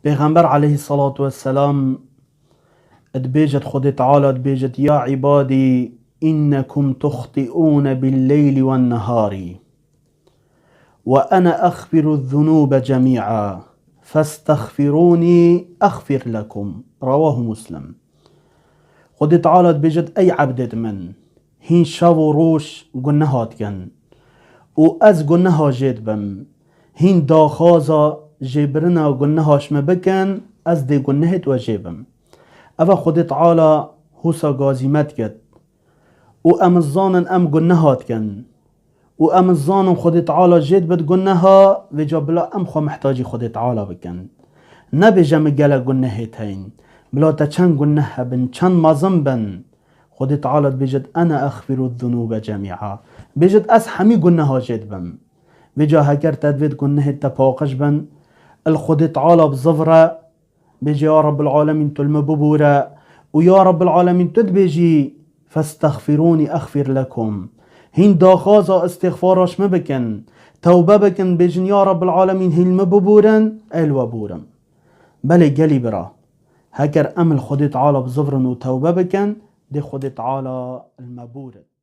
پیغمبر علیه الصلاة والسلام ادبیجت خود تعالی ادبیجت یا عبادی إنكم تخطئون بالليل والنهار وأنا أغفر الذنوب جميعا فاستغفروني أغفر لكم. رواه مسلم. خود تعالی ادبیجت ای عبدت من هین شب و روش گناهات کن و از گناه جید بم، هین داخازا جبرنا گناهاش مبکن از دی گناهت و جیبم. او خود تعالی حسا گازیمت کد و ام الظانن ام گناهات کن و ام الظانن خود تعالی جید بد گناها و جا بلا ام خو محتاجی خود تعالی بکن. نبیجم گل گناهت هین بلا تا چند گناه بن چند مازم بن. خود تعالی بجد انا اغفر الذنوب جميعا، بجد از همی گناه جید بم و جا هکر تدوید گناه تپاقش بن الخود تعالی بظفره بيجي يا رب العالمين تلم ببورة ويا رب العالمين تدبيجي فاستغفروني أغفر لكم. هين داخازا استغفارش مبكن توبة بكن بيجن يا رب العالمين هين مببورن الوبورم بلي قلي برا هكر أمل خد تعالى بظفرن وتوبة بكن دي خد تعالى المبورد.